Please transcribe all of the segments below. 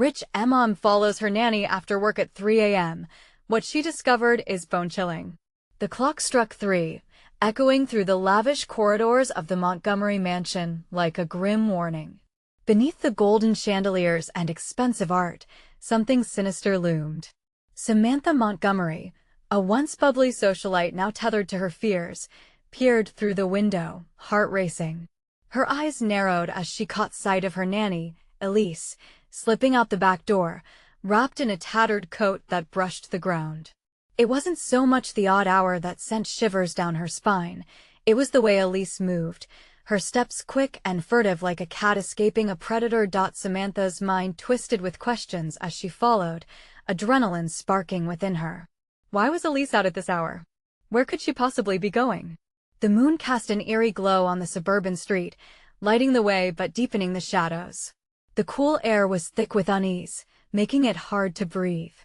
Rich Mom follows her nanny after work at 3 a.m. What she discovered is bone-chilling. The clock struck 3, echoing through the lavish corridors of the Montgomery mansion like a grim warning. Beneath the golden chandeliers and expensive art, something sinister loomed. Samantha Montgomery, a once bubbly socialite now tethered to her fears, peered through the window, heart racing. Her eyes narrowed as she caught sight of her nanny, Elise, slipping out the back door, wrapped in a tattered coat that brushed the ground. It wasn't so much the odd hour that sent shivers down her spine. It was the way Elise moved, her steps quick and furtive like a cat escaping a predator. Samantha's mind twisted with questions as she followed, adrenaline sparking within her. Why was Elise out at this hour? Where could she possibly be going? The moon cast an eerie glow on the suburban street, lighting the way but deepening the shadows. The cool air was thick with unease, making it hard to breathe.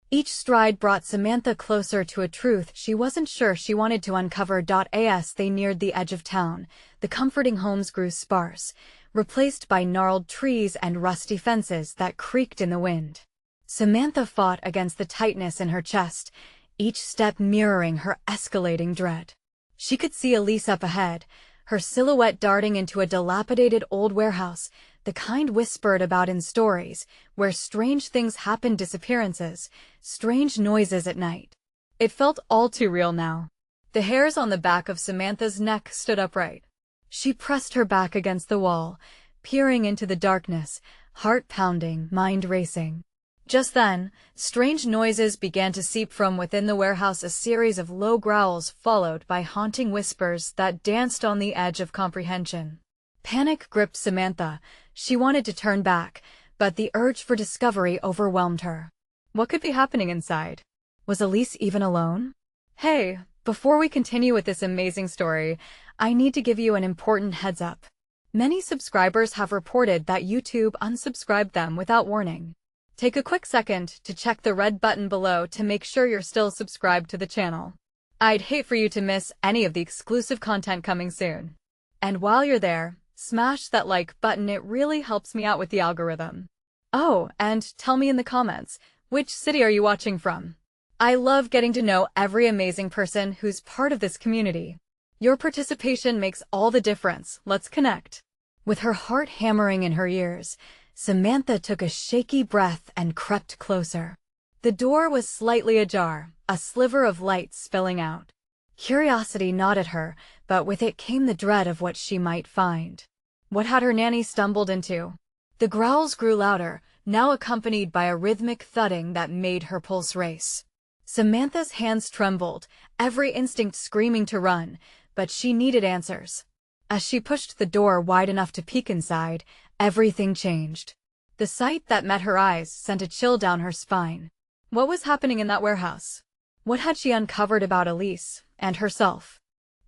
Each stride brought Samantha closer to a truth she wasn't sure she wanted to uncover. As they neared the edge of town, the comforting homes grew sparse, replaced by gnarled trees and rusty fences that creaked in the wind. Samantha fought against the tightness in her chest, each step mirroring her escalating dread. She could see Elise up ahead, her silhouette darting into a dilapidated old warehouse, the kind whispered about in stories, where strange things happened, disappearances, strange noises at night. It felt all too real now. The hairs on the back of Samantha's neck stood upright. She pressed her back against the wall, peering into the darkness, heart pounding, mind racing. Just then, strange noises began to seep from within the warehouse, a series of low growls followed by haunting whispers that danced on the edge of comprehension. Panic gripped Samantha. She wanted to turn back, but the urge for discovery overwhelmed her. What could be happening inside? Was Elise even alone? Hey, before we continue with this amazing story, I need to give you an important heads up. Many subscribers have reported that YouTube unsubscribed them without warning. Take a quick second to check the red button below to make sure you're still subscribed to the channel. I'd hate for you to miss any of the exclusive content coming soon. And while you're there, smash that like button, it really helps me out with the algorithm. Oh, and tell me in the comments, which city are you watching from? I love getting to know every amazing person who's part of this community. Your participation makes all the difference. Let's connect. With her heart hammering in her ears, Samantha took a shaky breath and crept closer. The door was slightly ajar, a sliver of light spilling out. Curiosity gnawed at her, but with it came the dread of what she might find. What had her nanny stumbled into? The growls grew louder, now accompanied by a rhythmic thudding that made her pulse race. Samantha's hands trembled, every instinct screaming to run, but she needed answers. As she pushed the door wide enough to peek inside, everything changed. The sight that met her eyes sent a chill down her spine. What was happening in that warehouse? What had she uncovered about Elise and herself?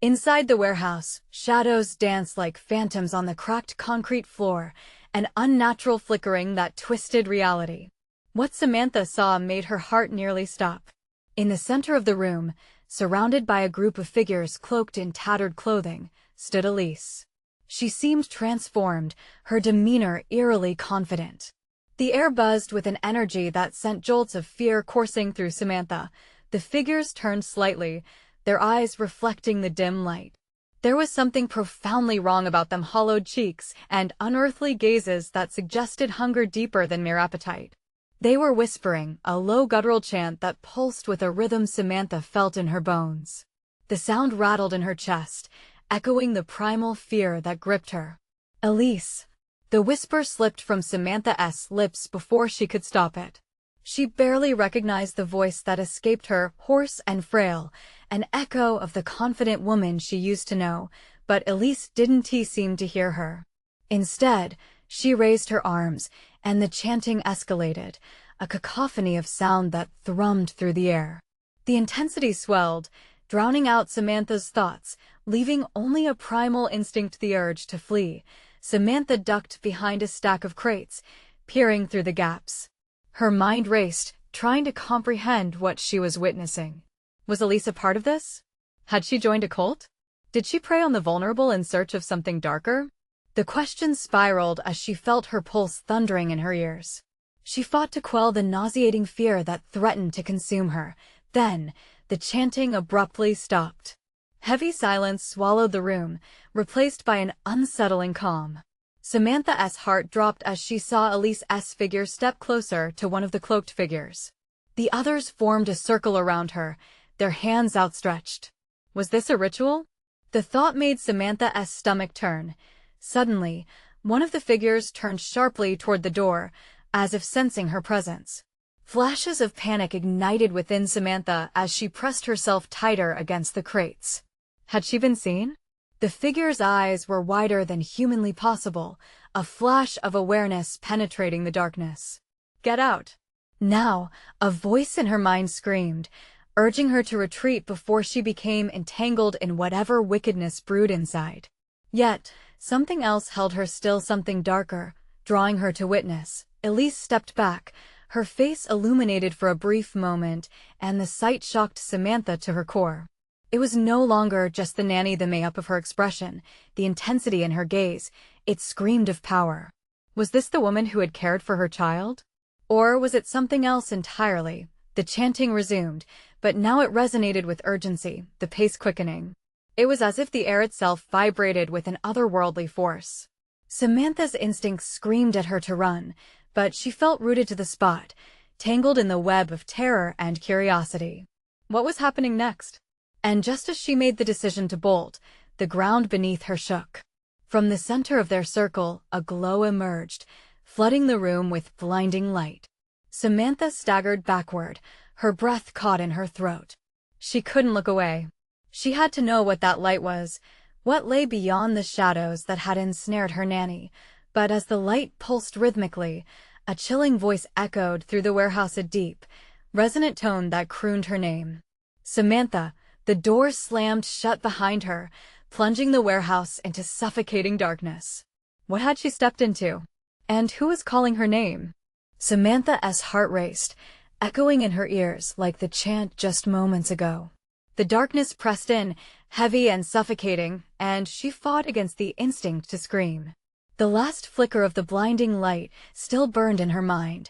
Inside the warehouse, shadows danced like phantoms on the cracked concrete floor, an unnatural flickering that twisted reality. What Samantha saw made her heart nearly stop. In the center of the room, surrounded by a group of figures cloaked in tattered clothing, stood Elise. She seemed transformed, her demeanor eerily confident. The air buzzed with an energy that sent jolts of fear coursing through Samantha. The figures turned slightly, their eyes reflecting the dim light. There was something profoundly wrong about them, hollowed cheeks and unearthly gazes that suggested hunger deeper than mere appetite. They were whispering, a low guttural chant that pulsed with a rhythm Samantha felt in her bones. The sound rattled in her chest, echoing the primal fear that gripped her. Elise. The whisper slipped from Samantha's lips before she could stop it. She barely recognized the voice that escaped her, hoarse and frail, an echo of the confident woman she used to know, but Elise didn't seem to hear her. Instead, she raised her arms, and the chanting escalated, a cacophony of sound that thrummed through the air. The intensity swelled, drowning out Samantha's thoughts, leaving only a primal instinct, the urge to flee. Samantha ducked behind a stack of crates, peering through the gaps. Her mind raced, trying to comprehend what she was witnessing. Was Elise a part of this? Had she joined a cult? Did she prey on the vulnerable in search of something darker? The questions spiraled as she felt her pulse thundering in her ears. She fought to quell the nauseating fear that threatened to consume her. Then, the chanting abruptly stopped. Heavy silence swallowed the room, replaced by an unsettling calm. Samantha's heart dropped as she saw Elise's figure step closer to one of the cloaked figures. The others formed a circle around her, their hands outstretched. Was this a ritual? The thought made Samantha's stomach turn. Suddenly, one of the figures turned sharply toward the door, as if sensing her presence. Flashes of panic ignited within Samantha as she pressed herself tighter against the crates. Had she been seen? The figure's eyes were wider than humanly possible, a flash of awareness penetrating the darkness. "Get out!" Now, a voice in her mind screamed, urging her to retreat before she became entangled in whatever wickedness brewed inside. Yet, something else held her still, something darker, drawing her to witness. Elise stepped back, her face illuminated for a brief moment, and the sight shocked Samantha to her core. It was no longer just the nanny, the makeup of her expression, the intensity in her gaze. It screamed of power. Was this the woman who had cared for her child? Or was it something else entirely? The chanting resumed, but now it resonated with urgency, the pace quickening. It was as if the air itself vibrated with an otherworldly force. Samantha's instincts screamed at her to run, but she felt rooted to the spot, tangled in the web of terror and curiosity. What was happening next? And just as she made the decision to bolt, the ground beneath her shook. From the center of their circle, a glow emerged, flooding the room with blinding light. Samantha staggered backward, her breath caught in her throat. She couldn't look away. She had to know what that light was, what lay beyond the shadows that had ensnared her nanny. But as the light pulsed rhythmically, a chilling voice echoed through the warehouse, a deep, resonant tone that crooned her name. "Samantha!" The door slammed shut behind her, plunging the warehouse into suffocating darkness. What had she stepped into? And who was calling her name? Samantha's heart raced, echoing in her ears like the chant just moments ago. The darkness pressed in, heavy and suffocating, and she fought against the instinct to scream. The last flicker of the blinding light still burned in her mind,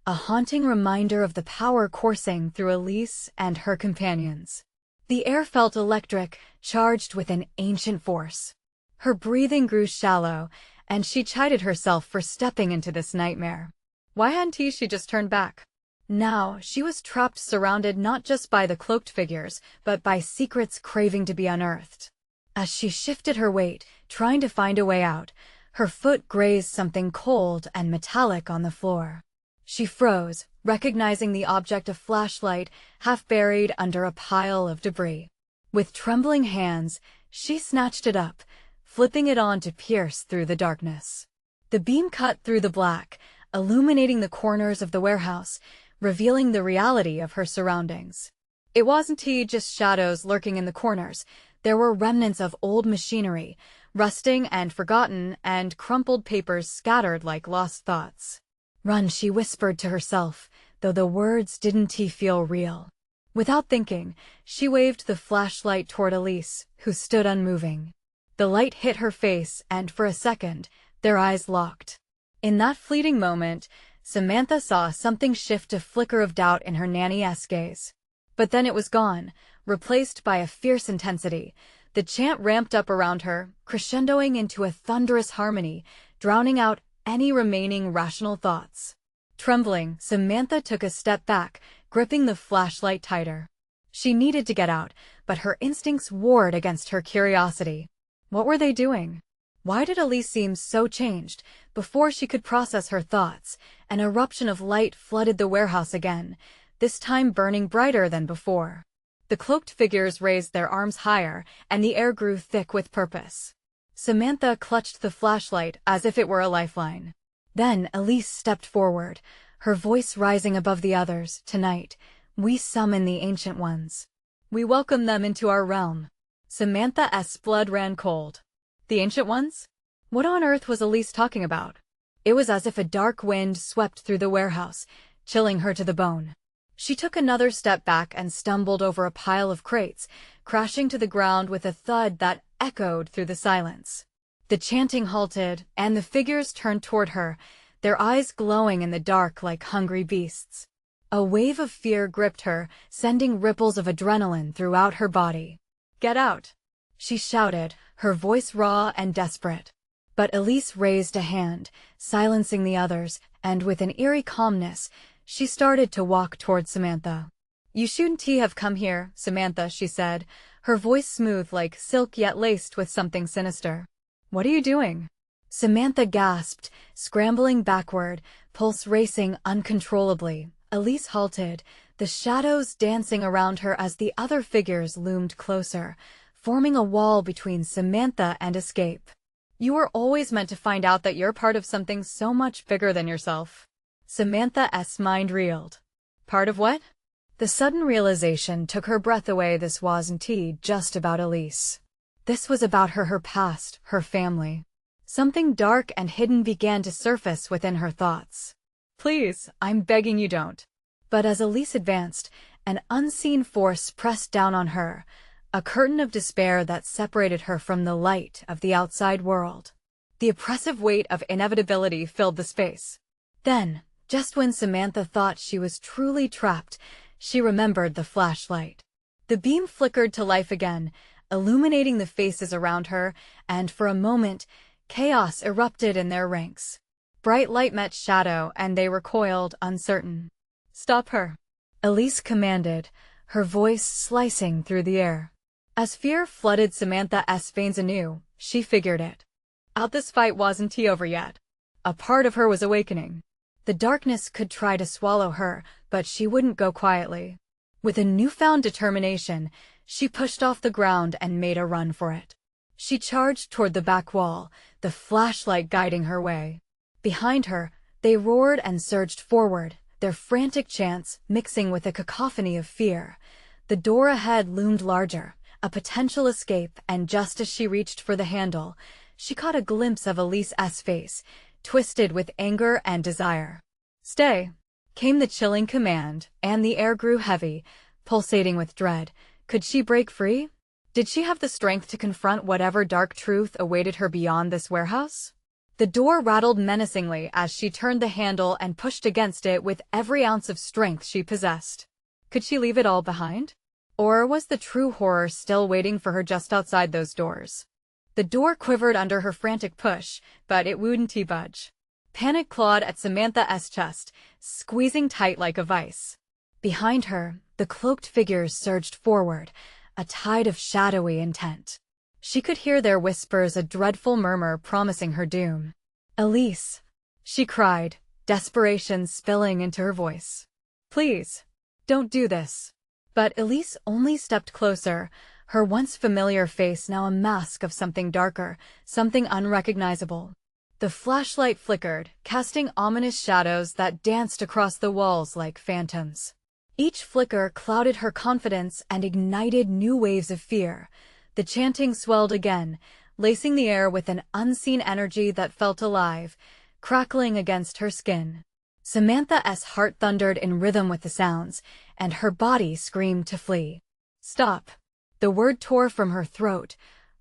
a haunting reminder of the power coursing through Elise and her companions. The air felt electric, charged with an ancient force. Her breathing grew shallow, and she chided herself for stepping into this nightmare. Why hadn't she just turned back? Now, she was trapped, surrounded not just by the cloaked figures, but by secrets craving to be unearthed. As she shifted her weight, trying to find a way out, her foot grazed something cold and metallic on the floor. She froze, recognizing the object, a flashlight, half buried under a pile of debris. With trembling hands, she snatched it up, flipping it on to pierce through the darkness. The beam cut through the black, illuminating the corners of the warehouse, revealing the reality of her surroundings. It wasn't just shadows lurking in the corners. There were remnants of old machinery, rusting and forgotten, and crumpled papers scattered like lost thoughts. "Run," she whispered to herself, though the words didn't feel real. Without thinking, she waved the flashlight toward Elise, who stood unmoving. The light hit her face, and for a second, their eyes locked. In that fleeting moment, Samantha saw something shift, a flicker of doubt in her nanny's gaze. But then it was gone, replaced by a fierce intensity. The chant ramped up around her, crescendoing into a thunderous harmony, drowning out any remaining rational thoughts. Trembling, Samantha took a step back, gripping the flashlight tighter. She needed to get out, but her instincts warred against her curiosity. What were they doing? Why did Elise seem so changed? Before she could process her thoughts, an eruption of light flooded the warehouse again, this time burning brighter than before. The cloaked figures raised their arms higher, and the air grew thick with purpose. Samantha clutched the flashlight as if it were a lifeline. Then Elise stepped forward, her voice rising above the others. "Tonight, we summon the Ancient Ones. We welcome them into our realm." Samantha's blood ran cold. The Ancient Ones? What on earth was Elise talking about? It was as if a dark wind swept through the warehouse, chilling her to the bone. She took another step back and stumbled over a pile of crates, crashing to the ground with a thud that echoed through the silence. The chanting halted, and the figures turned toward her, their eyes glowing in the dark like hungry beasts. A wave of fear gripped her, sending ripples of adrenaline throughout her body. "Get out!" she shouted, her voice raw and desperate. But Elise raised a hand, silencing the others, and with an eerie calmness, she started to walk toward Samantha. "You shouldn't have come here, Samantha," she said, her voice smooth like silk yet laced with something sinister. "What are you doing?" Samantha gasped, scrambling backward, pulse racing uncontrollably. Elise halted, the shadows dancing around her as the other figures loomed closer, forming a wall between Samantha and escape. "You were always meant to find out that you're part of something so much bigger than yourself." Samantha's mind reeled. Part of what? The sudden realization took her breath away. This wasn't just about Elise. This was about her past, her family. Something dark and hidden began to surface within her thoughts. "Please, I'm begging you don't." But as Elise advanced, an unseen force pressed down on her, a curtain of despair that separated her from the light of the outside world. The oppressive weight of inevitability filled the space. Then, just when Samantha thought she was truly trapped, she remembered the flashlight. The beam flickered to life again, illuminating the faces around her, and for a moment, chaos erupted in their ranks. Bright light met shadow, and they recoiled, uncertain. "Stop her," Elise commanded, her voice slicing through the air. As fear flooded Samantha's veins anew, she figured it out. This fight wasn't over yet. A part of her was awakening. The darkness could try to swallow her, but she wouldn't go quietly. With a newfound determination, she pushed off the ground and made a run for it. She charged toward the back wall, the flashlight guiding her way. Behind her, they roared and surged forward, their frantic chants mixing with a cacophony of fear. The door ahead loomed larger, a potential escape, and just as she reached for the handle, she caught a glimpse of Elise's face, twisted with anger and desire. "Stay!" came the chilling command, and the air grew heavy, pulsating with dread. Could she break free? Did she have the strength to confront whatever dark truth awaited her beyond this warehouse? The door rattled menacingly as she turned the handle and pushed against it with every ounce of strength she possessed. Could she leave it all behind? Or was the true horror still waiting for her just outside those doors? The door quivered under her frantic push, but it wouldn't budge. Panic clawed at Samantha's chest, squeezing tight like a vice. Behind her, the cloaked figures surged forward, a tide of shadowy intent. She could hear their whispers, a dreadful murmur promising her doom. "Elise," she cried, desperation spilling into her voice. "Please, don't do this." But Elise only stepped closer, her once familiar face now a mask of something darker, something unrecognizable. The flashlight flickered, casting ominous shadows that danced across the walls like phantoms. Each flicker clouded her confidence and ignited new waves of fear. The chanting swelled again, lacing the air with an unseen energy that felt alive, crackling against her skin. Samantha's heart thundered in rhythm with the sounds, and her body screamed to flee. "Stop!" The word tore from her throat,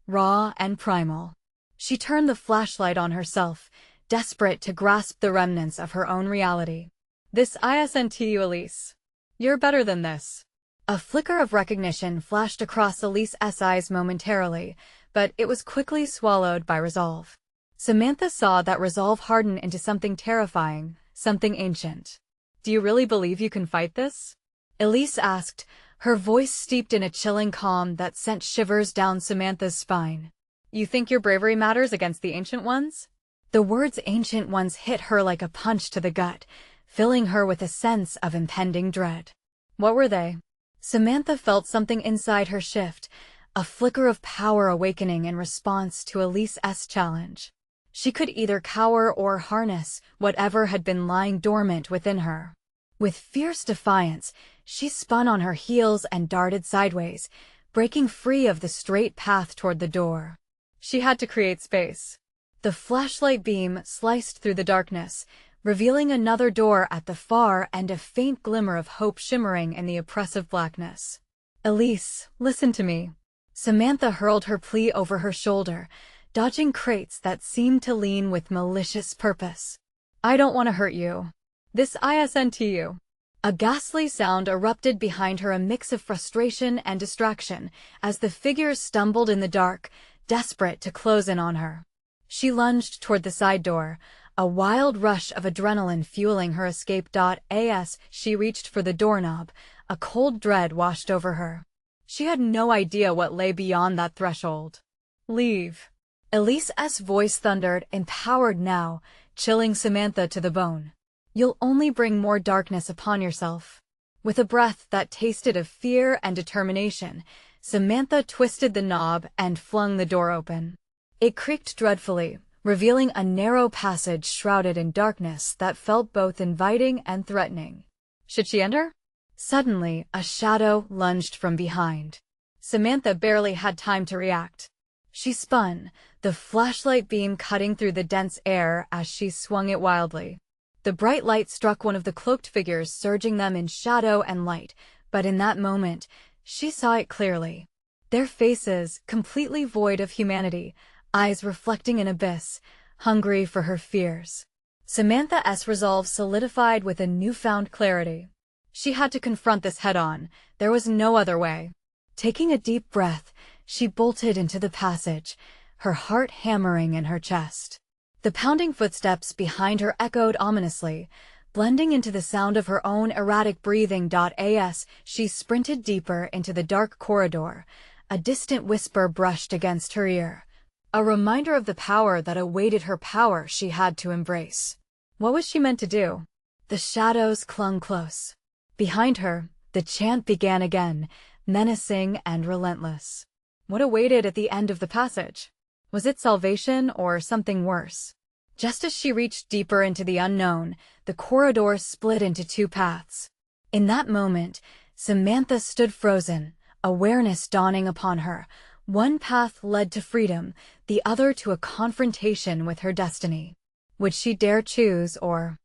raw and primal. She turned the flashlight on herself, desperate to grasp the remnants of her own reality. "This isn't you, Elise. You're better than this." A flicker of recognition flashed across Elise's eyes momentarily, but it was quickly swallowed by resolve. Samantha saw that resolve harden into something terrifying, something ancient. "Do you really believe you can fight this?" Elise asked, her voice steeped in a chilling calm that sent shivers down Samantha's spine. "You think your bravery matters against the Ancient Ones?" The words Ancient Ones hit her like a punch to the gut, filling her with a sense of impending dread. What were they? Samantha felt something inside her shift, a flicker of power awakening in response to Elise's challenge. She could either cower or harness whatever had been lying dormant within her. With fierce defiance, she spun on her heels and darted sideways, breaking free of the straight path toward the door. She had to create space. The flashlight beam sliced through the darkness, revealing another door at the far end, a faint glimmer of hope shimmering in the oppressive blackness. "Elise, listen to me." Samantha hurled her plea over her shoulder, dodging crates that seemed to lean with malicious purpose. I don't want to hurt you. This isn't you. A ghastly sound erupted behind her, a mix of frustration and distraction, as the figures stumbled in the dark, desperate to close in on her. She lunged toward the side door, a wild rush of adrenaline fueling her escape. As she reached for the doorknob, a cold dread washed over her. She had no idea what lay beyond that threshold. Leave. Elise's voice thundered, empowered now, chilling Samantha to the bone. You'll only bring more darkness upon yourself. With a breath that tasted of fear and determination, Samantha twisted the knob and flung the door open. It creaked dreadfully, revealing a narrow passage shrouded in darkness that felt both inviting and threatening. Should she enter? Suddenly, a shadow lunged from behind. Samantha barely had time to react. She spun, the flashlight beam cutting through the dense air as she swung it wildly. The bright light struck one of the cloaked figures, surging them in shadow and light, but in that moment, she saw it clearly. Their faces, completely void of humanity, eyes reflecting an abyss, hungry for her fears. Samantha's resolve solidified with a newfound clarity. She had to confront this head-on. There was no other way. Taking a deep breath, she bolted into the passage, her heart hammering in her chest. The pounding footsteps behind her echoed ominously, blending into the sound of her own erratic breathing. As she sprinted deeper into the dark corridor, a distant whisper brushed against her ear. A reminder of the power that awaited her, power she had to embrace. What was she meant to do? The shadows clung close. Behind her, the chant began again, menacing and relentless. What awaited at the end of the passage? Was it salvation or something worse? Just as she reached deeper into the unknown, the corridor split into two paths. In that moment, Samantha stood frozen, awareness dawning upon her. One path led to freedom, the other to a confrontation with her destiny. Would she dare choose, or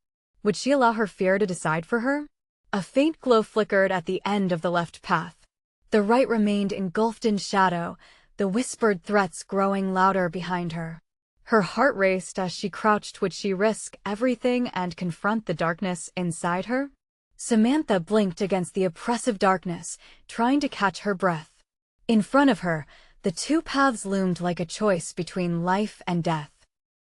would she allow her fear to decide for her? A faint glow flickered at the end of the left path. The right remained engulfed in shadow, the whispered threats growing louder behind her. Her heart raced as she crouched. Would she risk everything and confront the darkness inside her? Samantha blinked against the oppressive darkness, trying to catch her breath. In front of her, the two paths loomed like a choice between life and death.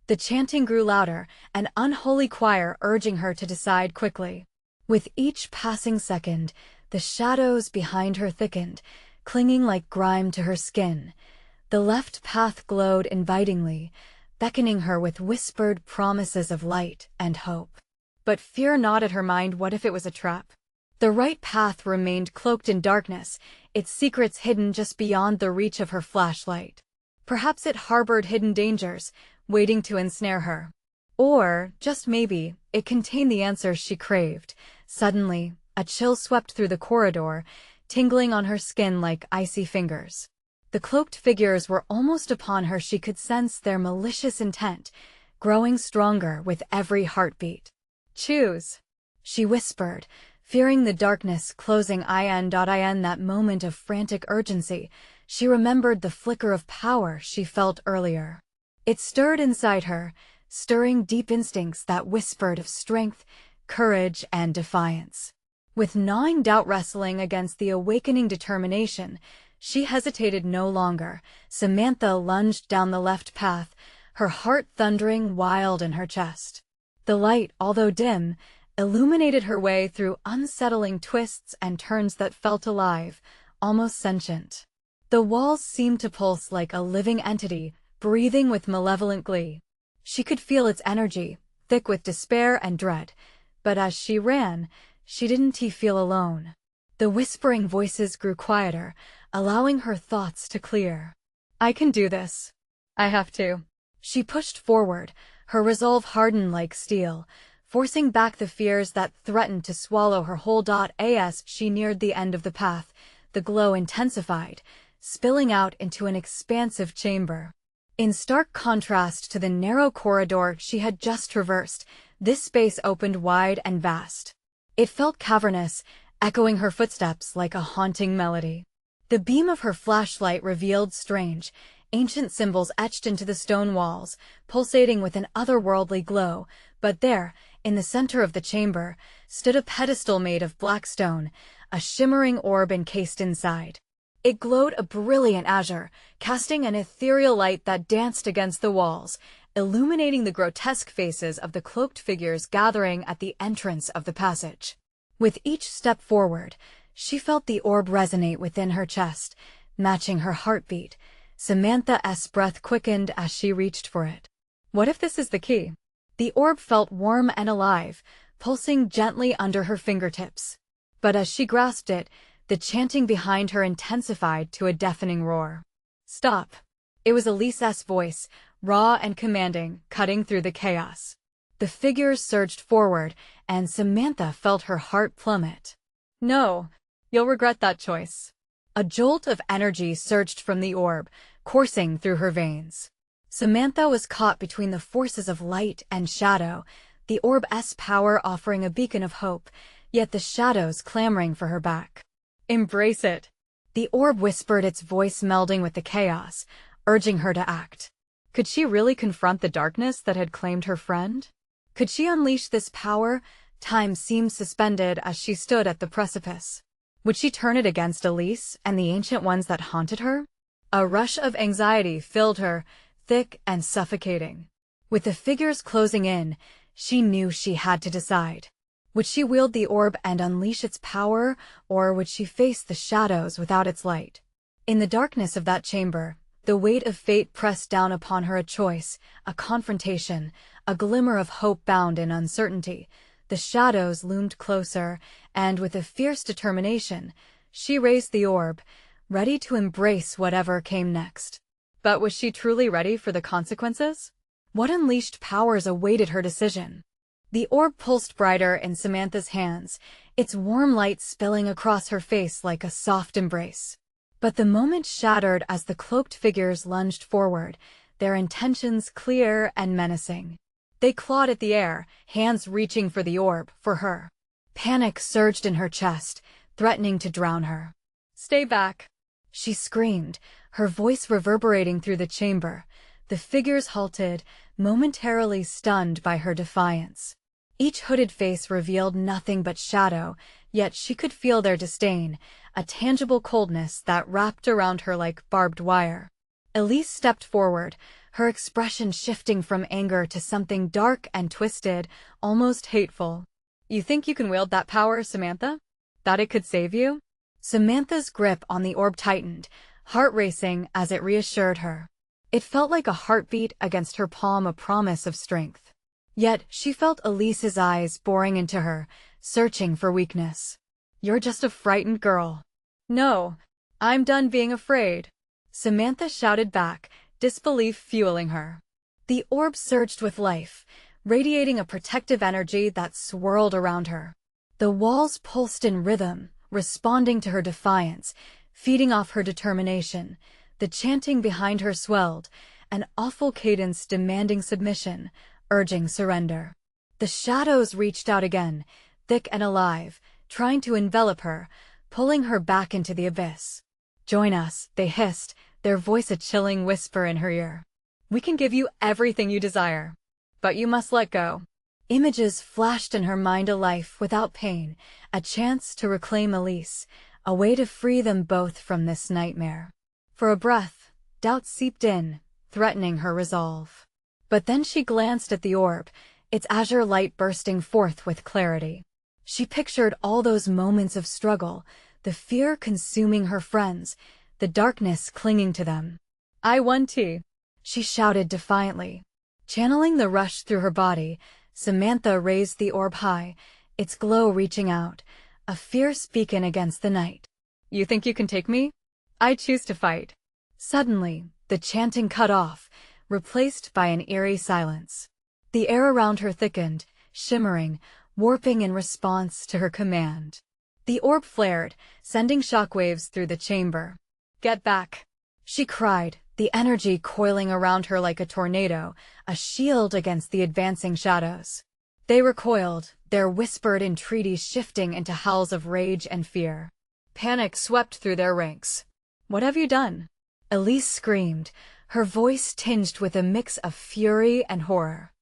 The chanting grew louder, an unholy choir urging her to decide quickly. With each passing second, the shadows behind her thickened, clinging like grime to her skin. The left path glowed invitingly, beckoning her with whispered promises of light and hope. But fear gnawed at her mind. What if it was a trap? The right path remained cloaked in darkness, its secrets hidden just beyond the reach of her flashlight. Perhaps it harbored hidden dangers, waiting to ensnare her. Or, just maybe, it contained the answers she craved. Suddenly, a chill swept through the corridor, tingling on her skin like icy fingers. The cloaked figures were almost upon her. She could sense their malicious intent, growing stronger with every heartbeat. Choose, she whispered, fearing the darkness closing in. That moment of frantic urgency, she remembered the flicker of power she felt earlier. It stirred inside her, stirring deep instincts that whispered of strength, courage, and defiance. With gnawing doubt wrestling against the awakening determination, she hesitated no longer. Samantha lunged down the left path, her heart thundering wild in her chest. The light, although dim, illuminated her way through unsettling twists and turns that felt alive, almost sentient. The walls seemed to pulse like a living entity, breathing with malevolent glee. She could feel its energy, thick with despair and dread, but as she ran, she didn't feel alone. The whispering voices grew quieter, allowing her thoughts to clear. I can do this. I have to. She pushed forward, her resolve hardened like steel, forcing back the fears that threatened to swallow her whole. As she neared the end of the path, the glow intensified, spilling out into an expansive chamber. In stark contrast to the narrow corridor she had just traversed, this space opened wide and vast. It felt cavernous, echoing her footsteps like a haunting melody. The beam of her flashlight revealed strange, ancient symbols etched into the stone walls, pulsating with an otherworldly glow. But there, In the center of the chamber stood a pedestal made of black stone, a shimmering orb encased inside. It glowed a brilliant azure, casting an ethereal light that danced against the walls, illuminating the grotesque faces of the cloaked figures gathering at the entrance of the passage. With each step forward, she felt the orb resonate within her chest, matching her heartbeat. Samantha's breath quickened as she reached for it. What if this is the key? The orb felt warm and alive, pulsing gently under her fingertips. But as she grasped it, the chanting behind her intensified to a deafening roar. Stop! It was Elise's voice, raw and commanding, cutting through the chaos. The figures surged forward, and Samantha felt her heart plummet. No, you'll regret that choice. A jolt of energy surged from the orb, coursing through her veins. Samantha was caught between the forces of light and shadow, the orb's power offering a beacon of hope, yet the shadows clamoring for her back. Embrace it. The orb whispered, its voice melding with the chaos, urging her to act. Could she really confront the darkness that had claimed her friend? Could she unleash this power? Time seemed suspended as she stood at the precipice. Would she turn it against Elise and the ancient ones that haunted her? A rush of anxiety filled her, thick and suffocating. With the figures closing in, she knew she had to decide. Would she wield the orb and unleash its power, or would she face the shadows without its light? In the darkness of that chamber, the weight of fate pressed down upon her, a choice, a confrontation, a glimmer of hope bound in uncertainty. The shadows loomed closer, and with a fierce determination, she raised the orb, ready to embrace whatever came next. But was she truly ready for the consequences? What unleashed powers awaited her decision? The orb pulsed brighter in Samantha's hands, its warm light spilling across her face like a soft embrace. But the moment shattered as the cloaked figures lunged forward, their intentions clear and menacing. They clawed at the air, hands reaching for the orb, for her. Panic surged in her chest, threatening to drown her. "Stay back!" she screamed, her voice reverberating through the chamber. The figures halted, momentarily stunned by her defiance. Each hooded face revealed nothing but shadow, yet she could feel their disdain, a tangible coldness that wrapped around her like barbed wire. Elise stepped forward, her expression shifting from anger to something dark and twisted, almost hateful. "You think you can wield that power, Samantha? That it could save you?" Samantha's grip on the orb tightened, heart racing as it reassured her. It felt like a heartbeat against her palm, a promise of strength. Yet she felt Elise's eyes boring into her, searching for weakness. "You're just a frightened girl." "No, I'm done being afraid," Samantha shouted back, disbelief fueling her. The orb surged with life, radiating a protective energy that swirled around her. The walls pulsed in rhythm, responding to her defiance, feeding off her determination. The chanting behind her swelled, an awful cadence demanding submission, urging surrender. The shadows reached out again, thick and alive, trying to envelop her, pulling her back into the abyss. "Join us," they hissed, their voice a chilling whisper in her ear. "We can give you everything you desire, but you must let go." Images flashed in her mind, a life without pain, a chance to reclaim Elise, a way to free them both from this nightmare. For a breath, doubt seeped in, threatening her resolve. But then she glanced at the orb, its azure light bursting forth with clarity. She pictured all those moments of struggle, the fear consuming her friends, the darkness clinging to them. "I won, T," she shouted defiantly. Channeling the rush through her body, Samantha raised the orb high, its glow reaching out, a fierce beacon against the night. "You think you can take me? I choose to fight." Suddenly, the chanting cut off, replaced by an eerie silence. The air around her thickened, shimmering, warping in response to her command. The orb flared, sending shockwaves through the chamber. "Get back!" she cried, the energy coiling around her like a tornado, a shield against the advancing shadows. They recoiled, their whispered entreaties shifting into howls of rage and fear. Panic swept through their ranks. "What have you done?" Elise screamed, her voice tinged with a mix of fury and horror.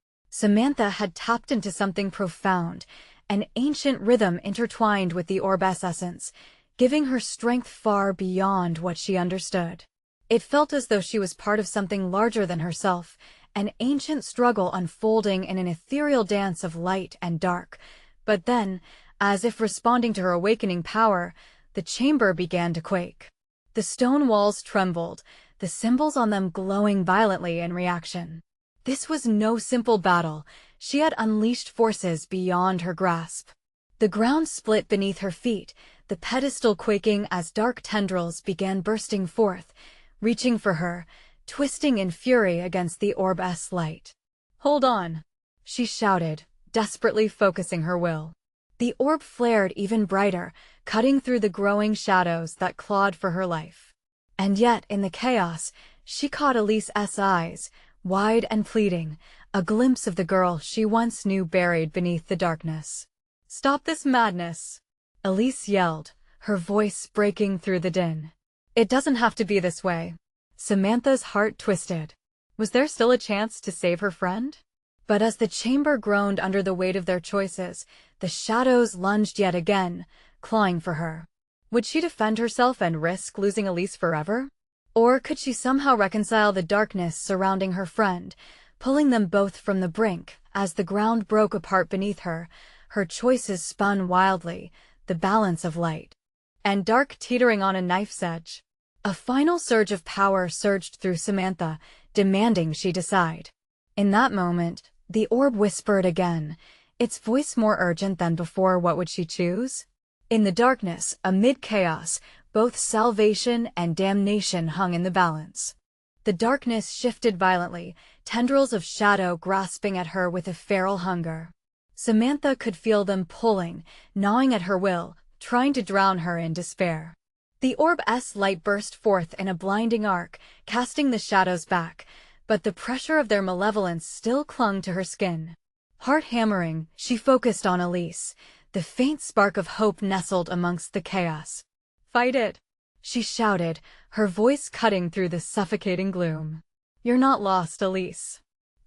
Samantha had tapped into something profound, an ancient rhythm intertwined with the orb's essence, giving her strength far beyond what she understood. It felt as though she was part of something larger than herself, an ancient struggle unfolding in an ethereal dance of light and dark. But then, as if responding to her awakening power, the chamber began to quake. The stone walls trembled, the symbols on them glowing violently in reaction. This was no simple battle. She had unleashed forces beyond her grasp. The ground split beneath her feet, the pedestal quaking as dark tendrils began bursting forth, reaching for her, twisting in fury against the orb's light. "Hold on," she shouted, desperately focusing her will. The orb flared even brighter, cutting through the growing shadows that clawed for her life. And yet, in the chaos, she caught Elise's eyes, wide and pleading, a glimpse of the girl she once knew buried beneath the darkness. "Stop this madness!" Elise yelled, her voice breaking through the din. "It doesn't have to be this way." Samantha's heart twisted. Was there still a chance to save her friend? But as the chamber groaned under the weight of their choices, the shadows lunged yet again, clawing for her. Would she defend herself and risk losing Elise forever? Or could she somehow reconcile the darkness surrounding her friend, pulling them both from the brink? As the ground broke apart beneath her, her choices spun wildly, the balance of light and dark teetering on a knife's edge. A final surge of power surged through Samantha, demanding she decide. In that moment, the orb whispered again, its voice more urgent than before. What would she choose? In the darkness, amid chaos, both salvation and damnation hung in the balance. The darkness shifted violently, tendrils of shadow grasping at her with a feral hunger. Samantha could feel them pulling, gnawing at her will, trying to drown her in despair. The orb's light burst forth in a blinding arc, casting the shadows back, but the pressure of their malevolence still clung to her skin. Heart hammering, she focused on Elise, the faint spark of hope nestled amongst the chaos. "Fight it!" she shouted, her voice cutting through the suffocating gloom. "You're not lost, Elise.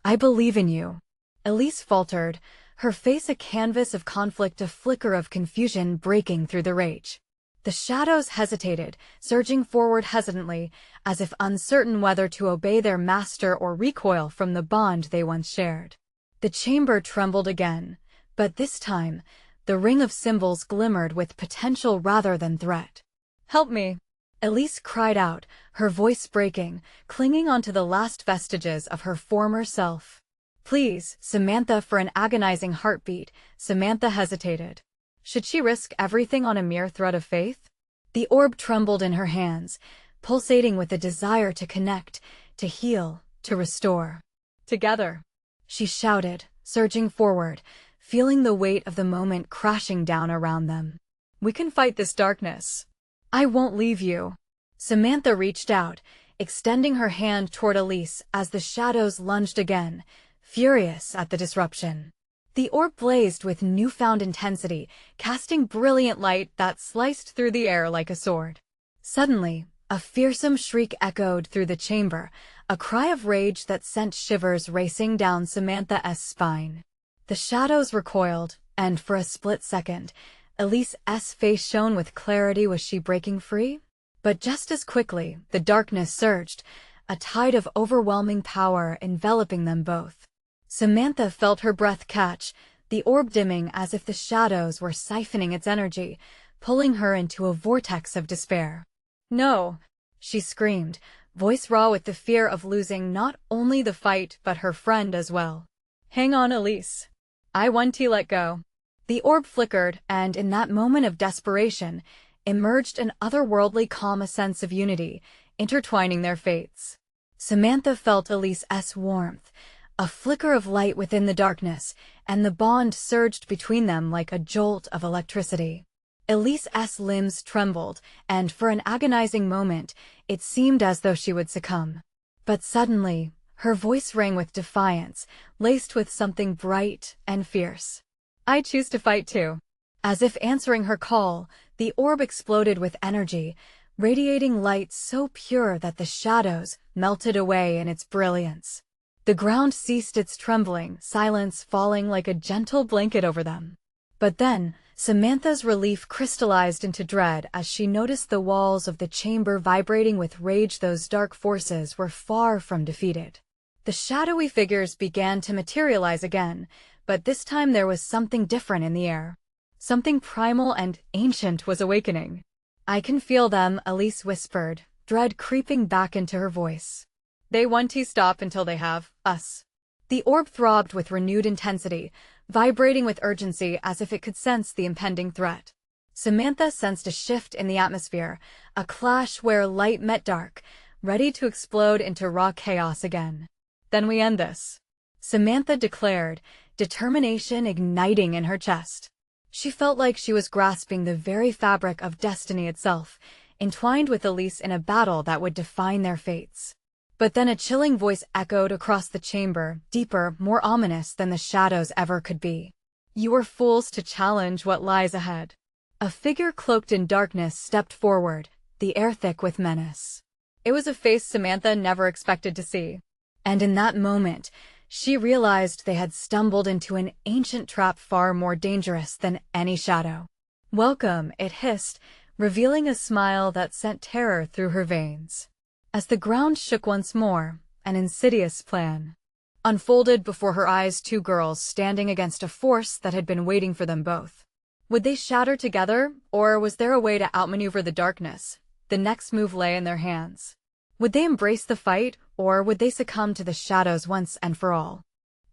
I believe in you." Elise faltered, her face a canvas of conflict, a flicker of confusion breaking through the rage. The shadows hesitated, surging forward hesitantly, as if uncertain whether to obey their master or recoil from the bond they once shared. The chamber trembled again, but this time, the ring of symbols glimmered with potential rather than threat. "Help me!" Elise cried out, her voice breaking, clinging onto the last vestiges of her former self. "Please, Samantha." For an agonizing heartbeat, Samantha hesitated. Should she risk everything on a mere thread of faith? The orb trembled in her hands, pulsating with a desire to connect, to heal, to restore. "Together!" she shouted, surging forward, feeling the weight of the moment crashing down around them. "We can fight this darkness. I won't leave you." Samantha reached out, extending her hand toward Elise as the shadows lunged again, furious at the disruption. The orb blazed with newfound intensity, casting brilliant light that sliced through the air like a sword. Suddenly, a fearsome shriek echoed through the chamber, a cry of rage that sent shivers racing down Samantha's spine. The shadows recoiled, and for a split second, Elise's face shone with clarity. Was she breaking free? But just as quickly, the darkness surged, a tide of overwhelming power enveloping them both. Samantha felt her breath catch, the orb dimming as if the shadows were siphoning its energy, pulling her into a vortex of despair. "No!" she screamed, voice raw with the fear of losing not only the fight but her friend as well. "Hang on, Elise. I won't let go." The orb flickered, and in that moment of desperation, emerged an otherworldly calm, a sense of unity, intertwining their fates. Samantha felt Elise's warmth, a flicker of light within the darkness, and the bond surged between them like a jolt of electricity. Elise's limbs trembled, and for an agonizing moment, it seemed as though she would succumb. But suddenly, her voice rang with defiance, laced with something bright and fierce. "I choose to fight too." As if answering her call, the orb exploded with energy, radiating light so pure that the shadows melted away in its brilliance. The ground ceased its trembling, silence falling like a gentle blanket over them. But then, Samantha's relief crystallized into dread as she noticed the walls of the chamber vibrating with rage. Those dark forces were far from defeated. The shadowy figures began to materialize again, but this time there was something different in the air. Something primal and ancient was awakening. "I can feel them," Elise whispered, dread creeping back into her voice. "They won't stop until they have us." The orb throbbed with renewed intensity, vibrating with urgency as if it could sense the impending threat. Samantha sensed a shift in the atmosphere, a clash where light met dark, ready to explode into raw chaos again. "Then we end this," Samantha declared, determination igniting in her chest. She felt like she was grasping the very fabric of destiny itself, entwined with Elise in a battle that would define their fates. But then a chilling voice echoed across the chamber, deeper, more ominous than the shadows ever could be. "You are fools to challenge what lies ahead." A figure cloaked in darkness stepped forward, the air thick with menace. It was a face Samantha never expected to see. And in that moment, she realized they had stumbled into an ancient trap far more dangerous than any shadow. "Welcome," it hissed, revealing a smile that sent terror through her veins. As the ground shook once more, an insidious plan unfolded before her eyes. Two girls standing against a force that had been waiting for them both. Would they shatter together, or was there a way to outmaneuver the darkness? The next move lay in their hands. Would they embrace the fight, or would they succumb to the shadows once and for all?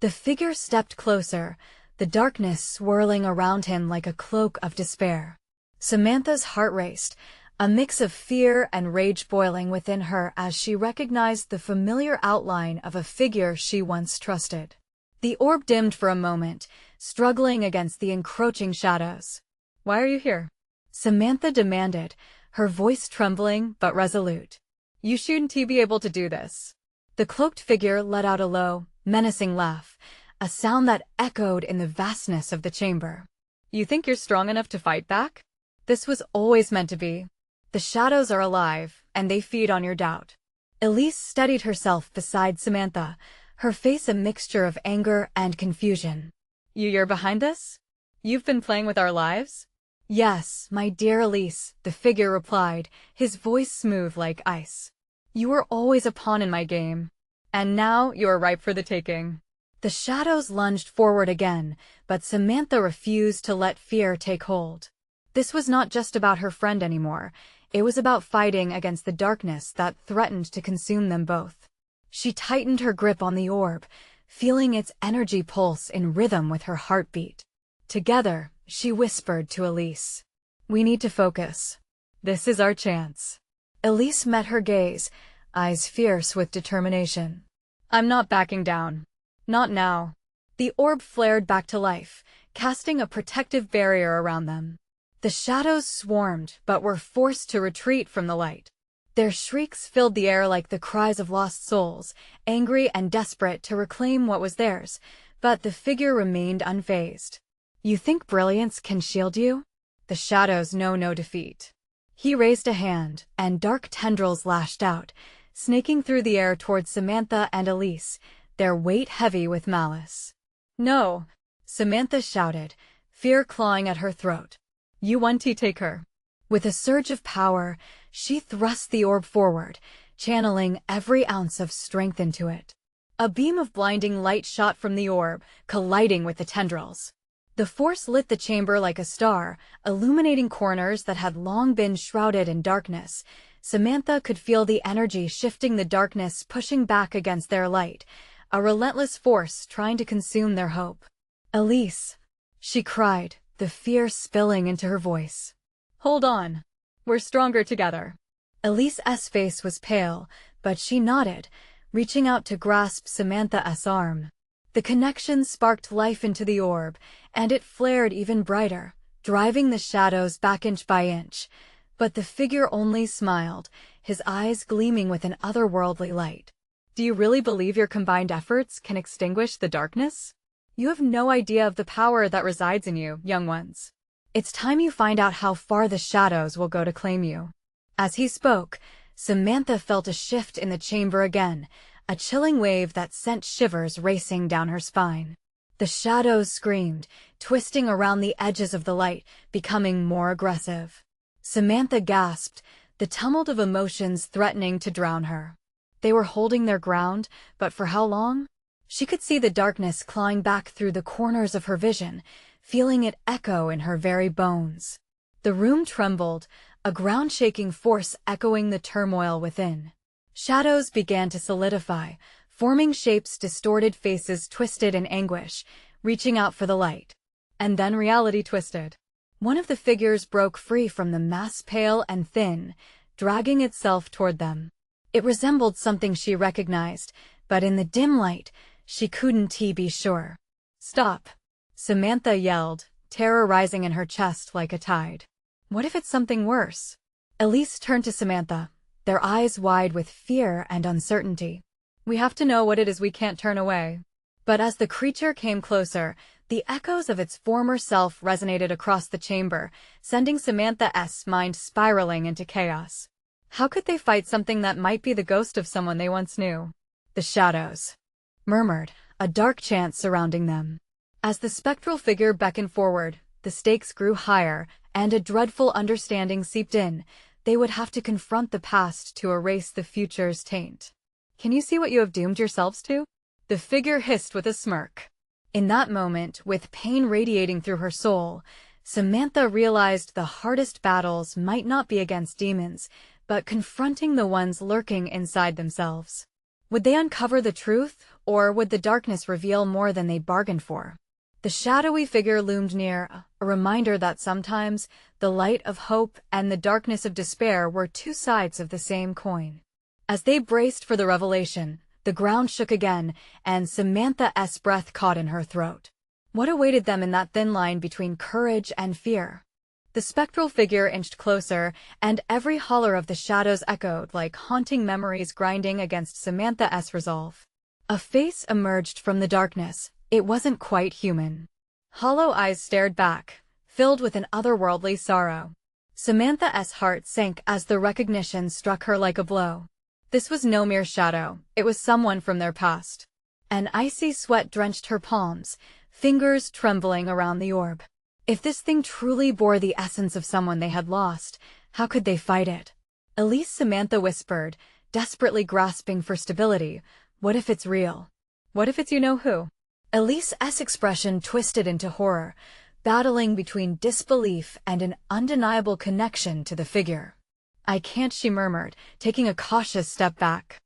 The figure stepped closer, the darkness swirling around him like a cloak of despair. Samantha's heart raced, a mix of fear and rage boiling within her as she recognized the familiar outline of a figure she once trusted. The orb dimmed for a moment, struggling against the encroaching shadows. "Why are you here?" Samantha demanded, her voice trembling but resolute. "You shouldn't be able to do this." The cloaked figure let out a low, menacing laugh, a sound that echoed in the vastness of the chamber. "You think you're strong enough to fight back? This was always meant to be. The shadows are alive, and they feed on your doubt." Elise steadied herself beside Samantha, her face a mixture of anger and confusion. You're behind this? You've been playing with our lives?" "Yes, my dear Elise," the figure replied, his voice smooth like ice. "You were always a pawn in my game. And now you are ripe for the taking." The shadows lunged forward again, but Samantha refused to let fear take hold. This was not just about her friend anymore. It was about fighting against the darkness that threatened to consume them both. She tightened her grip on the orb, feeling its energy pulse in rhythm with her heartbeat. Together, she whispered to Elise, "We need to focus. This is our chance." Elise met her gaze, eyes fierce with determination. "I'm not backing down. Not now." The orb flared back to life, casting a protective barrier around them. The shadows swarmed, but were forced to retreat from the light. Their shrieks filled the air like the cries of lost souls, angry and desperate to reclaim what was theirs, but the figure remained unfazed. "You think brilliance can shield you? The shadows know no defeat." He raised a hand, and dark tendrils lashed out, snaking through the air towards Samantha and Elise, their weight heavy with malice. "No!" Samantha shouted, fear clawing at her throat. "You want to take her." With a surge of power, she thrust the orb forward, channeling every ounce of strength into it. A beam of blinding light shot from the orb, colliding with the tendrils. The force lit the chamber like a star, illuminating corners that had long been shrouded in darkness. Samantha could feel the energy shifting, the darkness pushing back against their light, a relentless force trying to consume their hope. "Elise," she cried, the fear spilling into her voice. "Hold on. We're stronger together." Elise's face was pale, but she nodded, reaching out to grasp Samantha's arm. The connection sparked life into the orb, and it flared even brighter, driving the shadows back inch by inch. But the figure only smiled, his eyes gleaming with an otherworldly light. "Do you really believe your combined efforts can extinguish the darkness? You have no idea of the power that resides in you, young ones. It's time you find out how far the shadows will go to claim you." As he spoke, Samantha felt a shift in the chamber again, a chilling wave that sent shivers racing down her spine. The shadows screamed, twisting around the edges of the light, becoming more aggressive. Samantha gasped, the tumult of emotions threatening to drown her. They were holding their ground, but for how long? She could see the darkness clawing back through the corners of her vision, feeling it echo in her very bones. The room trembled, a ground-shaking force echoing the turmoil within. Shadows began to solidify, forming shapes, distorted faces twisted in anguish, reaching out for the light. And then reality twisted. One of the figures broke free from the mass, pale and thin, dragging itself toward them. It resembled something she recognized, but in the dim light, she couldn't be sure. "Stop!" Samantha yelled, terror rising in her chest like a tide. What if it's something worse? Elise turned to Samantha, their eyes wide with fear and uncertainty. "We have to know what it is, we can't turn away." But as the creature came closer, the echoes of its former self resonated across the chamber, sending Samantha's mind spiraling into chaos. How could they fight something that might be the ghost of someone they once knew? The shadows murmured, a dark chant surrounding them. As the spectral figure beckoned forward, the stakes grew higher, and a dreadful understanding seeped in. They would have to confront the past to erase the future's taint. "Can you see what you have doomed yourselves to?" The figure hissed with a smirk. In that moment, with pain radiating through her soul, Samantha realized the hardest battles might not be against demons, but confronting the ones lurking inside themselves. Would they uncover the truth, or would the darkness reveal more than they bargained for? The shadowy figure loomed near, a reminder that sometimes the light of hope and the darkness of despair were two sides of the same coin. As they braced for the revelation, the ground shook again, and Samantha's breath caught in her throat. What awaited them in that thin line between courage and fear? The spectral figure inched closer, and every holler of the shadows echoed like haunting memories grinding against Samantha's resolve. A face emerged from the darkness. It wasn't quite human. Hollow eyes stared back, filled with an otherworldly sorrow. Samantha's heart sank as the recognition struck her like a blow. This was no mere shadow, it was someone from their past. An icy sweat drenched her palms, fingers trembling around the orb. If this thing truly bore the essence of someone they had lost, how could they fight it? Elise, Samantha whispered, desperately grasping for stability. What if it's real? What if it's you-know-who? Elise's expression twisted into horror, battling between disbelief and an undeniable connection to the figure. "I can't," she murmured, taking a cautious step back.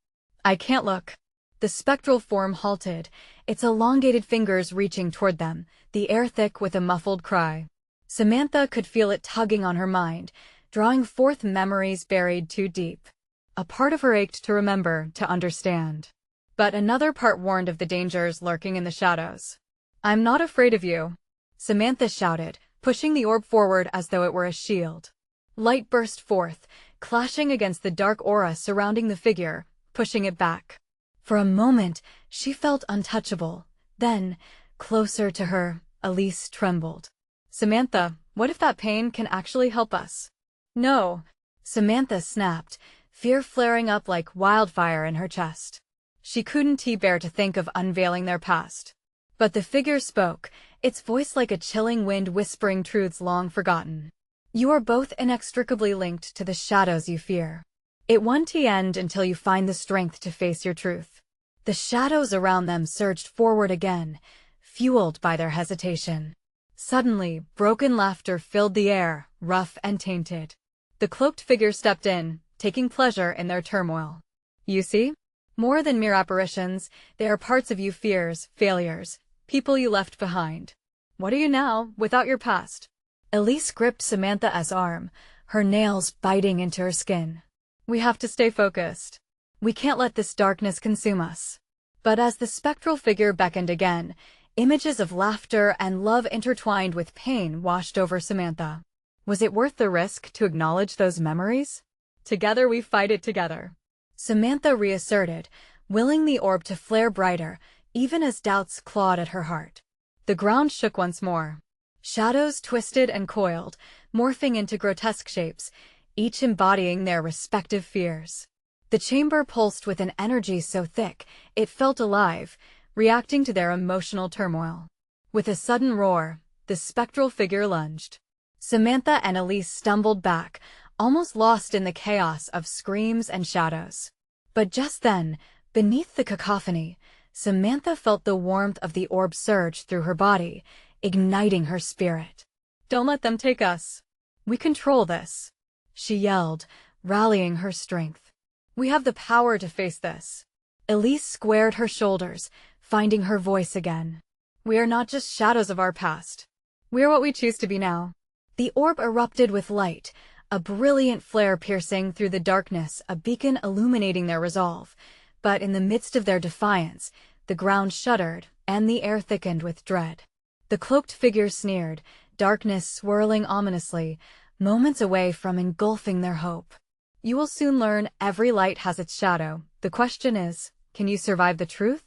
"I can't look." The spectral form halted, its elongated fingers reaching toward them, the air thick with a muffled cry. Samantha could feel it tugging on her mind, drawing forth memories buried too deep. A part of her ached to remember, to understand. But another part warned of the dangers lurking in the shadows. "I'm not afraid of you," Samantha shouted, pushing the orb forward as though it were a shield. Light burst forth, clashing against the dark aura surrounding the figure, pushing it back. For a moment, she felt untouchable. Then, closer to her, Elise trembled. "Samantha, what if that pain can actually help us?" "No," Samantha snapped, fear flaring up like wildfire in her chest. She couldn't bear to think of unveiling their past. But the figure spoke, its voice like a chilling wind whispering truths long forgotten. "You are both inextricably linked to the shadows you fear. It won't end until you find the strength to face your truth." The shadows around them surged forward again, fueled by their hesitation. Suddenly, broken laughter filled the air, rough and tainted. The cloaked figure stepped in, taking pleasure in their turmoil. "You see? More than mere apparitions, they are parts of you, fears, failures, people you left behind. What are you now, without your past?" Elise gripped Samantha's arm, her nails biting into her skin. "We have to stay focused. We can't let this darkness consume us." But as the spectral figure beckoned again, images of laughter and love intertwined with pain washed over Samantha. Was it worth the risk to acknowledge those memories? "Together we fight it together," Samantha reasserted, willing the orb to flare brighter, even as doubts clawed at her heart. The ground shook once more. Shadows twisted and coiled, morphing into grotesque shapes, each embodying their respective fears. The chamber pulsed with an energy so thick it felt alive, reacting to their emotional turmoil. With a sudden roar, the spectral figure lunged. Samantha and Elise stumbled back, almost lost in the chaos of screams and shadows. But just then, beneath the cacophony, Samantha felt the warmth of the orb surge through her body, igniting her spirit. "Don't let them take us. We control this," she yelled, rallying her strength. "We have the power to face this." Elise squared her shoulders, finding her voice again. "We are not just shadows of our past. We are what we choose to be now." The orb erupted with light, a brilliant flare piercing through the darkness, a beacon illuminating their resolve. But in the midst of their defiance, the ground shuddered, and the air thickened with dread. The cloaked figure sneered, darkness swirling ominously, moments away from engulfing their hope. "You will soon learn every light has its shadow. The question is, can you survive the truth?"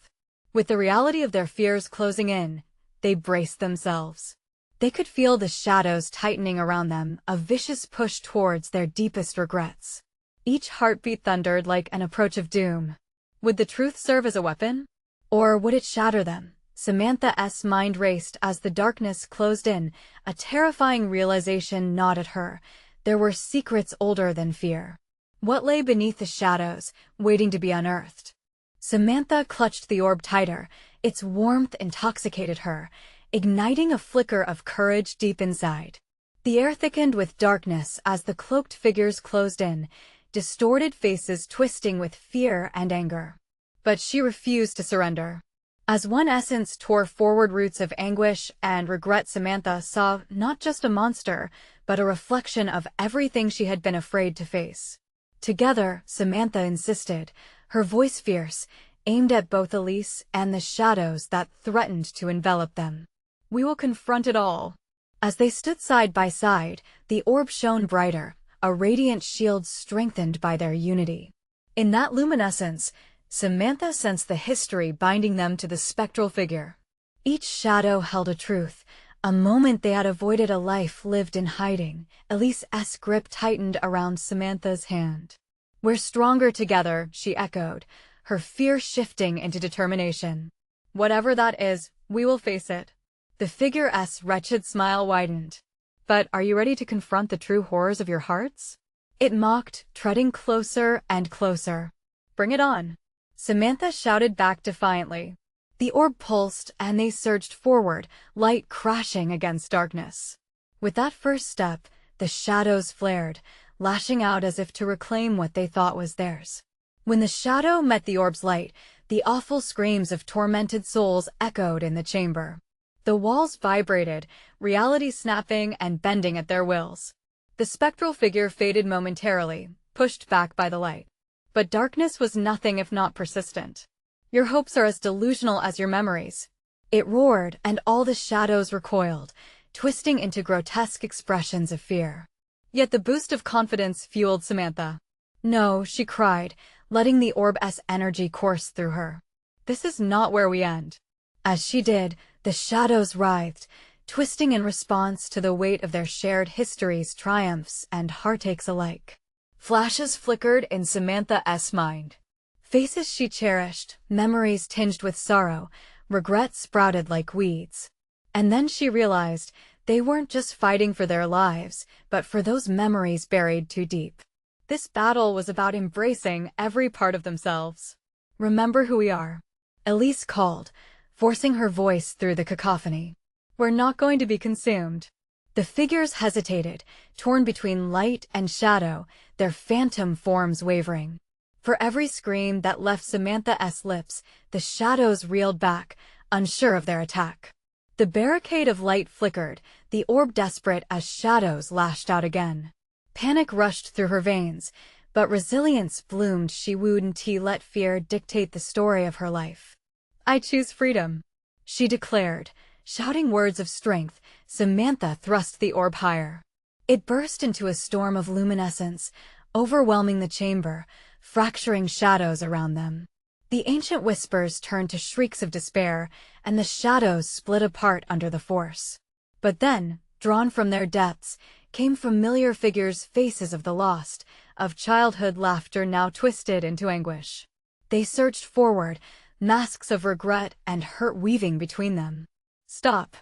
With the reality of their fears closing in, they braced themselves. They could feel the shadows tightening around them, a vicious push towards their deepest regrets. Each heartbeat thundered like an approach of doom. Would the truth serve as a weapon? Or would it shatter them? Samantha's mind raced as the darkness closed in, a terrifying realization gnawed at her. There were secrets older than fear. What lay beneath the shadows, waiting to be unearthed? Samantha clutched the orb tighter, its warmth intoxicated her, igniting a flicker of courage deep inside. The air thickened with darkness as the cloaked figures closed in, distorted faces twisting with fear and anger. But she refused to surrender. As one essence tore forward, roots of anguish and regret, Samantha saw not just a monster, but a reflection of everything she had been afraid to face. Together, Samantha insisted, her voice fierce, aimed at both Elise and the shadows that threatened to envelop them. "We will confront it all." As they stood side by side, the orb shone brighter, a radiant shield strengthened by their unity. In that luminescence, Samantha sensed the history binding them to the spectral figure. Each shadow held a truth, a moment they had avoided, a life lived in hiding. Elise's grip tightened around Samantha's hand. "We're stronger together," she echoed, her fear shifting into determination. "Whatever that is, we will face it." The figure's wretched smile widened. "But are you ready to confront the true horrors of your hearts?" It mocked, treading closer and closer. "Bring it on," Samantha shouted back defiantly. The orb pulsed, and they surged forward, light crashing against darkness. With that first step, the shadows flared, lashing out as if to reclaim what they thought was theirs. When the shadow met the orb's light, the awful screams of tormented souls echoed in the chamber. The walls vibrated, reality snapping and bending at their wills. The spectral figure faded momentarily, pushed back by the light. But darkness was nothing if not persistent. "Your hopes are as delusional as your memories." It roared, and all the shadows recoiled, twisting into grotesque expressions of fear. Yet the boost of confidence fueled Samantha. "No," she cried, letting the orb's energy course through her. "This is not where we end." As she did, the shadows writhed, twisting in response to the weight of their shared histories, triumphs, and heartaches alike. Flashes flickered in Samantha's mind. Faces she cherished, memories tinged with sorrow, regret sprouted like weeds. And then she realized they weren't just fighting for their lives, but for those memories buried too deep. This battle was about embracing every part of themselves. "Remember who we are," Elise called, forcing her voice through the cacophony. "We're not going to be consumed." The figures hesitated, torn between light and shadow, their phantom forms wavering. For every scream that left Samantha's lips, the shadows reeled back, unsure of their attack. The barricade of light flickered, the orb desperate as shadows lashed out again. Panic rushed through her veins, but resilience bloomed. She wouldn't let fear dictate the story of her life. "I choose freedom," she declared, shouting words of strength. Samantha thrust the orb higher. It burst into a storm of luminescence, overwhelming the chamber, fracturing shadows around them. The ancient whispers turned to shrieks of despair, and the shadows split apart under the force. But then, drawn from their depths, came familiar figures, faces of the lost, of childhood laughter now twisted into anguish. They surged forward, masks of regret and hurt weaving between them. "Stop!"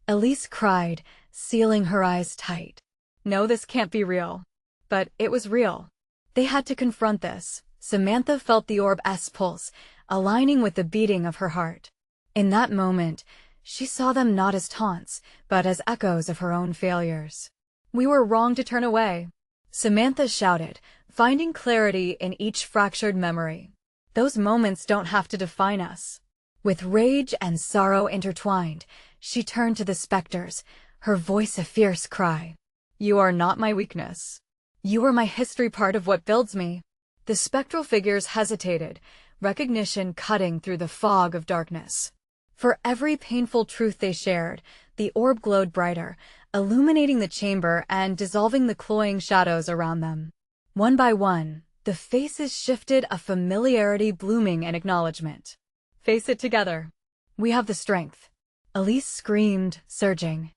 Elise cried, sealing her eyes tight. "No, this can't be real." But it was real. They had to confront this. Samantha felt the orb's pulse, aligning with the beating of her heart. In that moment, she saw them not as taunts, but as echoes of her own failures. "We were wrong to turn away," Samantha shouted, finding clarity in each fractured memory. "Those moments don't have to define us." With rage and sorrow intertwined, she turned to the specters, her voice a fierce cry. "You are not my weakness. You are my history, part of what builds me." The spectral figures hesitated, recognition cutting through the fog of darkness. For every painful truth they shared, the orb glowed brighter, illuminating the chamber and dissolving the cloying shadows around them. One by one, the faces shifted, a familiarity blooming in acknowledgement. "Face it together. We have the strength," Elise screamed, surging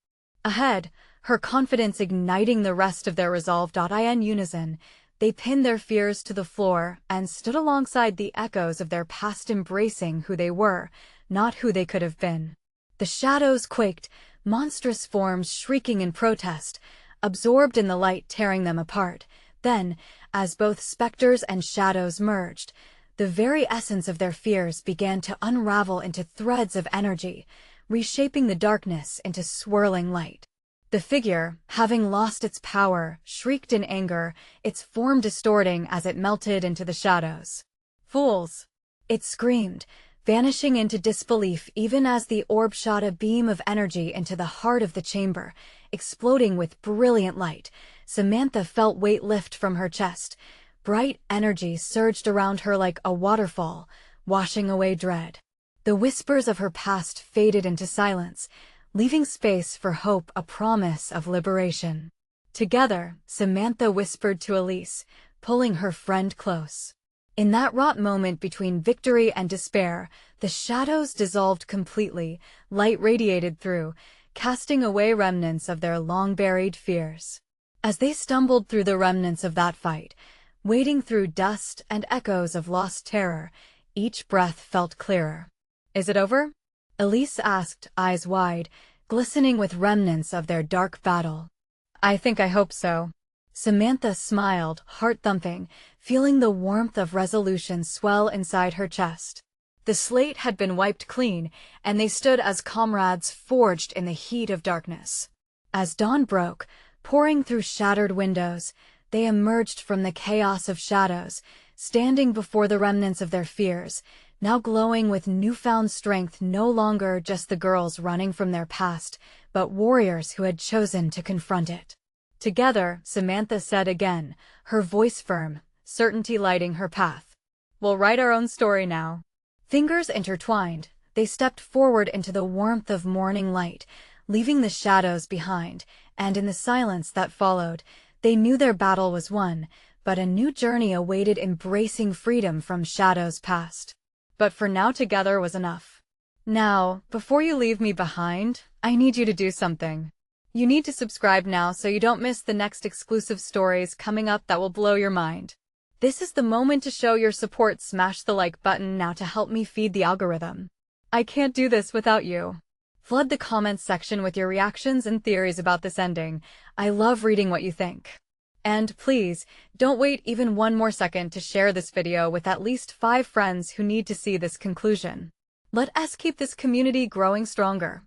ahead, her confidence igniting the rest of their resolve. In unison, they pinned their fears to the floor and stood alongside the echoes of their past, embracing who they were, not who they could have been. The shadows quaked, monstrous forms shrieking in protest, absorbed in the light tearing them apart. Then, as both specters and shadows merged, the very essence of their fears began to unravel into threads of energy, reshaping the darkness into swirling light. The figure, having lost its power, shrieked in anger, its form distorting as it melted into the shadows. "Fools!" it screamed, vanishing into disbelief even as the orb shot a beam of energy into the heart of the chamber, exploding with brilliant light. Samantha felt weight lift from her chest. Bright energy surged around her like a waterfall, washing away dread. The whispers of her past faded into silence, leaving space for hope, a promise of liberation. Together, Samantha whispered to Elise, pulling her friend close. In that wrought moment between victory and despair, the shadows dissolved completely, light radiated through, casting away remnants of their long-buried fears. As they stumbled through the remnants of that fight, wading through dust and echoes of lost terror, each breath felt clearer. "Is it over?" Elise asked, eyes wide, glistening with remnants of their dark battle. "I hope so." Samantha smiled, heart thumping, feeling the warmth of resolution swell inside her chest. The slate had been wiped clean, and they stood as comrades forged in the heat of darkness. As dawn broke, pouring through shattered windows, they emerged from the chaos of shadows, standing before the remnants of their fears, now glowing with newfound strength, no longer just the girls running from their past, but warriors who had chosen to confront it. Together, Samantha said again, her voice firm, certainty lighting her path. "We'll write our own story now." Fingers intertwined, they stepped forward into the warmth of morning light, leaving the shadows behind, and in the silence that followed, they knew their battle was won, but a new journey awaited, embracing freedom from shadows past. But for now, together was enough. Now, before you leave me behind, I need you to do something. You need to subscribe now so you don't miss the next exclusive stories coming up that will blow your mind. This is the moment to show your support. Smash the like button now to help me feed the algorithm. I can't do this without you. Flood the comments section with your reactions and theories about this ending. I love reading what you think. And please, don't wait even one more second to share this video with at least 5 friends who need to see this conclusion. Let us keep this community growing stronger.